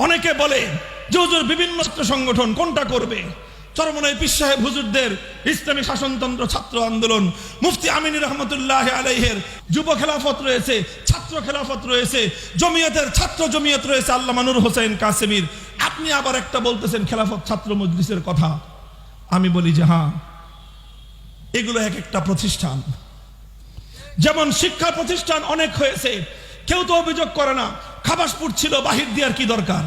অনেকে বলে যে হুজুর বিভিন্ন সংগঠন কোনটা করবে? চরমনাই পীর সাহেব হুজুরদের ইসলামী শাসনতন্ত্র ছাত্র আন্দোলন, মুফতি আমিন রহমতুল্লাহ আলাইহির যুব খেলাফত রয়েছে, ছাত্র খেলাফত রয়েছে, জমিয়তের ছাত্র জমিয়ত রয়েছে আল্লামা নূর হোসেন কাসেমীর। আপনি আবার একটা বলতেছেন খেলাফত ছাত্র মজলিসের কথা। আমি বলি যে হ্যাঁ, এগুলো এক একটা প্রতিষ্ঠান। যেমন শিক্ষা প্রতিষ্ঠান অনেক হয়েছে, কেউ তো অভিযোগ করে না খাবাসপুর ছিল, বাহির দেওয়ার কি দরকার?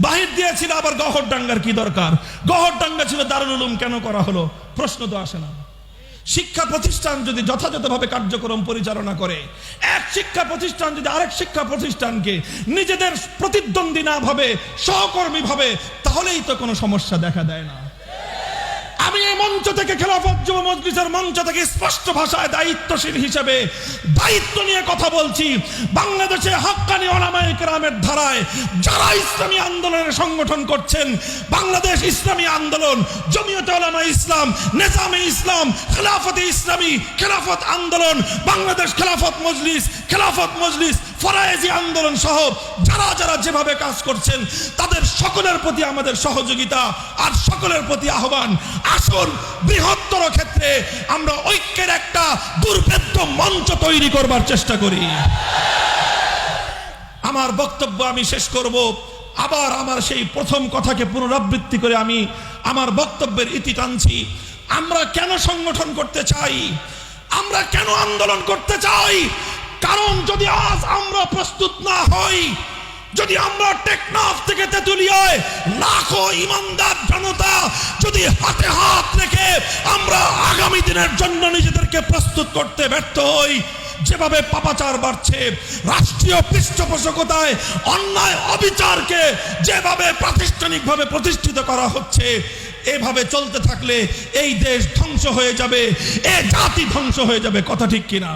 বাহির দিয়ে ছিল আবার গহরডাঙ্গার কি দরকার? গহরডাঙ্গা ছিল, দারুল উলুম কেন করা হলো? প্রশ্ন তো আসে না। শিক্ষা প্রতিষ্ঠান যদি যথাযথভাবে কার্যক্রম পরিচালনা করে, এক শিক্ষা প্রতিষ্ঠান যদি আরেক শিক্ষা প্রতিষ্ঠানকে নিজেদের প্রতিদ্বন্দ্বী না ভাবে, সহকর্মী ভাবে, তাহলেই তো কোনো সমস্যা দেখা দেয় না। আমি এই মঞ্চ থেকে খেলাফত যুব মজলিসের মঞ্চ থেকে স্পষ্ট ভাষায় দায়িত্বশীল হিসেবে দায়িত্ব নিয়ে কথা বলছি। বাংলাদেশে হক্কানি উলামায়ে কেরামের ধারায় যারা ইসলামী আন্দোলনের সংগঠন করছেন, বাংলাদেশ ইসলামী আন্দোলন, জমিয়তে উলামায়ে ইসলাম, নেজামে ইসলাম, খেলাফতে ইসলামী, খেলাফত আন্দোলন, বাংলাদেশ খেলাফত মজলিস, ফরায়েজি আন্দোলন সহ যারা যারা যেভাবে কাজ করছেন, তাদের সকলের প্রতি আমাদের সহযোগিতা আর সকলের প্রতি আহ্বান, আসুন বৃহত্তর ক্ষেত্রে আমরা ঐক্যের একটা দুর্ভেদ্য মঞ্চ তৈরি করবার চেষ্টা করি। আমার বক্তব্য আমি শেষ করব। আবার আমার সেই প্রথম কথাকে পুনরাবৃত্তি করে আমি আমার বক্তব্যের ইতি টানছি। আমরা কেন সংগঠন করতে চাই? আমরা কেন আন্দোলন করতে চাই? কারণ যদি আজ আমরা প্রস্তুত না হই, যদি আমরা টেকনাফ থেকে তেতুলিয়ায় লাখো ইমানদার জনতা যদি হাতে হাত রেখে আমরা আগামী দিনের জন্য নিজেদেরকে প্রস্তুত করতে ব্যর্থ হই, যেভাবে পাপাচার বাড়ছে, রাষ্ট্রীয় পৃষ্ঠপোষকতায় অন্যায় অবিচারকে যেভাবে প্রাতিষ্ঠানিকভাবে প্রতিষ্ঠিত করা হচ্ছে, এভাবে চলতে থাকলে এই দেশ ধ্বংস হয়ে যাবে, এ জাতি ধ্বংস হয়ে যাবে। কথা ঠিক কিনা?